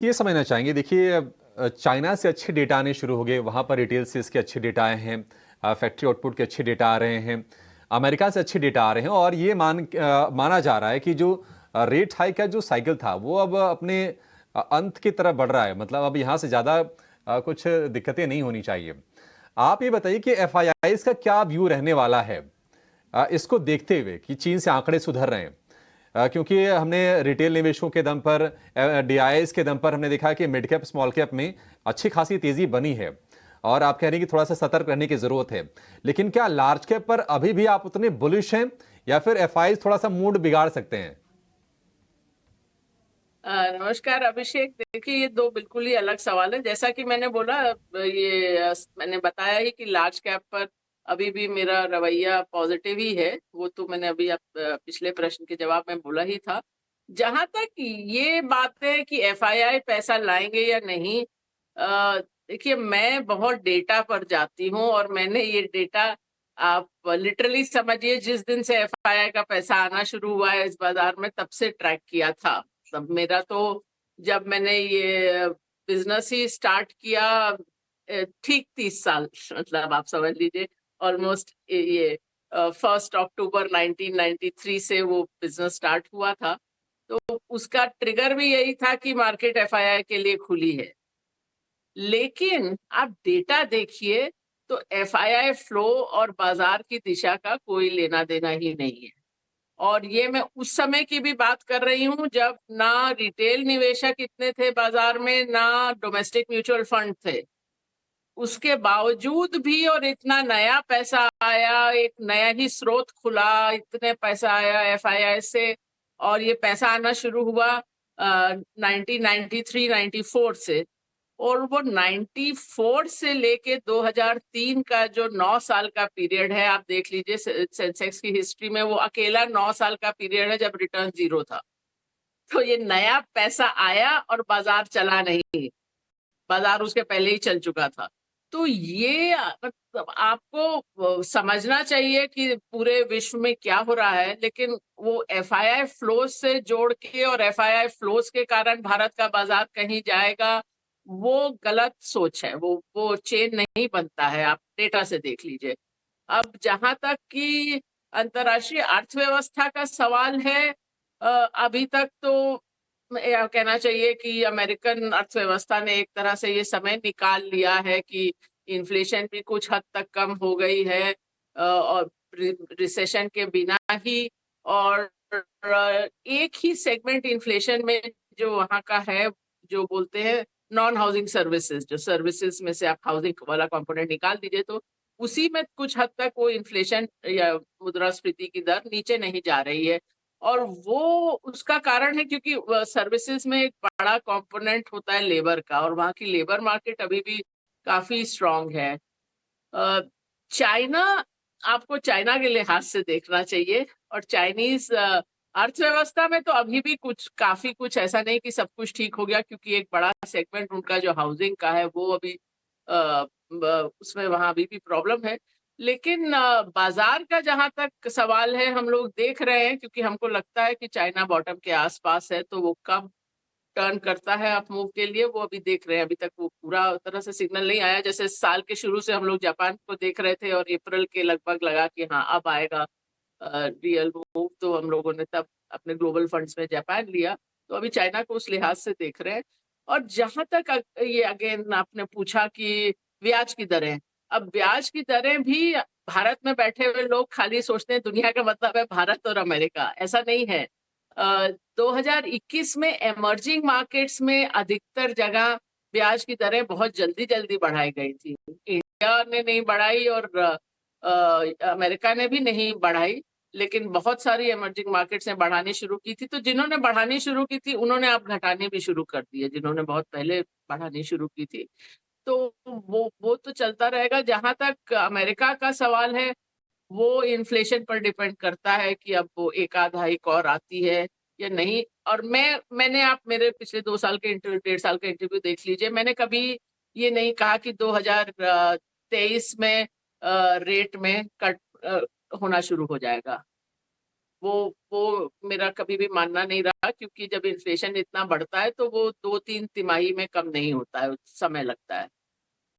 ये समझना चाहेंगे देखिए चाइना से अच्छे डेटा आने शुरू हो गए, वहाँ पर रिटेल सेल्स के अच्छे डेटा आए हैं, फैक्ट्री आउटपुट के अच्छे डेटा आ रहे हैं, अमेरिका से अच्छे डेटा आ रहे हैं और ये माना जा रहा है कि जो रेट हाइक का जो साइकिल था वो अब अपने अंत की तरफ बढ़ रहा है। मतलब अब यहाँ से ज़्यादा कुछ दिक्कतें नहीं होनी चाहिए। आप ये बताइए कि एफआईआईज का क्या व्यू रहने वाला है इसको देखते हुए कि चीन से आंकड़े सुधर रहे हैं। क्योंकि हमने रिटेल निवेशकों के दम पर डीआईएस के दम पर हमने देखा कि मिड कैप स्मॉल कैप में अच्छी खासी तेजी बनी है और आप कह रहे हैं कि थोड़ा सा सतर्क रहने की जरूरत है। लेकिन क्या लार्ज कैप पर अभी भी आप उतने बुलिश हैं या फिर एफआई थोड़ा सा मूड बिगाड़ सकते हैं? नमस्कार अभिषेक। देखिए, ये दो बिल्कुल ही अलग सवाल है। जैसा कि मैंने बोला, मैंने बताया ही कि लार्ज कैप पर अभी भी मेरा रवैया पॉजिटिव ही है। वो तो मैंने अभी पिछले प्रश्न के जवाब में बोला ही था। जहां तक ये बात है कि एफआईआई पैसा लाएंगे या नहीं, देखिए, मैं बहुत डेटा पर जाती हूँ और मैंने ये डेटा, आप लिटरली समझिए, जिस दिन से एफआईआई का पैसा आना शुरू हुआ है इस बाजार में, तब से ट्रैक किया था। सब मेरा तो, जब मैंने ये बिजनेस ही स्टार्ट किया, ठीक 30 साल, मतलब आप समझ लीजिए, ऑलमोस्ट ये 1 अक्टूबर 1993 से वो बिजनेस स्टार्ट हुआ था। तो उसका ट्रिगर भी यही था कि मार्केट एफआईआई के लिए खुली है। लेकिन आप डेटा देखिए तो एफआईआई फ्लो और बाजार की दिशा का कोई लेना देना ही नहीं है। और ये मैं उस समय की भी बात कर रही हूँ जब ना रिटेल निवेशक इतने थे बाजार में, ना डोमेस्टिक म्यूचुअल फंड थे। उसके बावजूद भी, और इतना नया पैसा आया, एक नया ही स्रोत खुला, इतने पैसा आया एफआईआई से। और ये पैसा आना शुरू हुआ 1993-94 से। और वो 94 से लेके 2003 का जो 9 साल का पीरियड है, आप देख लीजिए सेंसेक्स की हिस्ट्री में, वो अकेला 9 साल का पीरियड है जब रिटर्न जीरो था। तो ये नया पैसा आया और बाजार चला नहीं, बाजार उसके पहले ही चल चुका था। तो ये मतलब आपको समझना चाहिए कि पूरे विश्व में क्या हो रहा है। लेकिन वो एफआईआई फ्लोज से जोड़ के और एफआईआई फ्लोज के कारण भारत का बाजार कहीं जाएगा, वो गलत सोच है। वो चेन नहीं बनता है, आप डेटा से देख लीजिए। अब जहां तक कि अंतर्राष्ट्रीय अर्थव्यवस्था का सवाल है, अभी तक तो यह कहना चाहिए कि अमेरिकन अर्थव्यवस्था ने एक तरह से ये समय निकाल लिया है कि इन्फ्लेशन भी कुछ हद तक कम हो गई है, और रिसेशन के बिना ही। और एक ही सेगमेंट इन्फ्लेशन में जो वहाँ का है, जो बोलते हैं नॉन हाउसिंग सर्विसेज, जो सर्विसेज में से आप हाउसिंग वाला कंपोनेंट निकाल दीजिए, तो उसी में कुछ हद तक वो इन्फ्लेशन या मुद्रास्फीति की दर नीचे नहीं जा रही है। और वो उसका कारण है क्योंकि सर्विसेज में एक बड़ा कंपोनेंट होता है लेबर का, और वहाँ की लेबर मार्केट अभी भी काफी स्ट्रांग है। अ, चाइना, आपको चाइना के लिहाज से देखना चाहिए। और चाइनीज अर्थव्यवस्था में तो अभी भी काफी कुछ ऐसा नहीं कि सब कुछ ठीक हो गया, क्योंकि एक बड़ा सेगमेंट उनका जो हाउसिंग का है वो अभी उसमें वहां अभी भी प्रॉब्लम है। लेकिन बाजार का जहां तक सवाल है, हम लोग देख रहे हैं, क्योंकि हमको लगता है कि चाइना बॉटम के आसपास है। तो वो कब टर्न करता है अप मूव के लिए, वो अभी देख रहे हैं। अभी तक वो पूरा तरह से सिग्नल नहीं आया। जैसे साल के शुरू से हम लोग जापान को देख रहे थे और अप्रैल के लगभग लगा कि हाँ अब आएगा रियल मूव, तो हम लोगों ने तब अपने ग्लोबल फंड्स में जापान लिया। तो अभी चाइना को उस लिहाज से देख रहे हैं। और जहां तक ये अगेन आपने पूछा कि ब्याज की दरें, अब ब्याज की दरें भी, भारत में बैठे हुए लोग खाली सोचते हैं दुनिया का मतलब है भारत और अमेरिका, ऐसा नहीं है। 2021 में इमर्जिंग मार्केट्स में अधिकतर जगह ब्याज की दरें बहुत जल्दी जल्दी बढ़ाई गई थी। इंडिया ने नहीं बढ़ाई और अमेरिका ने भी नहीं बढ़ाई, लेकिन बहुत सारी इमर्जिंग मार्केट्स ने बढ़ानी शुरू की थी। तो जिन्होंने बढ़ानी शुरू की थी उन्होंने अब घटानी भी शुरू कर दी है, जिन्होंने बहुत पहले बढ़ानी शुरू की थी। तो वो तो चलता रहेगा। जहां तक अमेरिका का सवाल है, वो इन्फ्लेशन पर डिपेंड करता है कि अब वो एक आध हाइक और आती है या नहीं। और मैंने, आप मेरे पिछले 2 साल के इंटरव्यू, 1.5 साल का इंटरव्यू देख लीजिए, मैंने कभी ये नहीं कहा कि 2023 में रेट में कट होना शुरू हो जाएगा। वो मेरा कभी भी मानना नहीं रहा, क्योंकि जब इन्फ्लेशन इतना बढ़ता है तो वो 2-3 तिमाही में कम नहीं होता है, समय लगता है।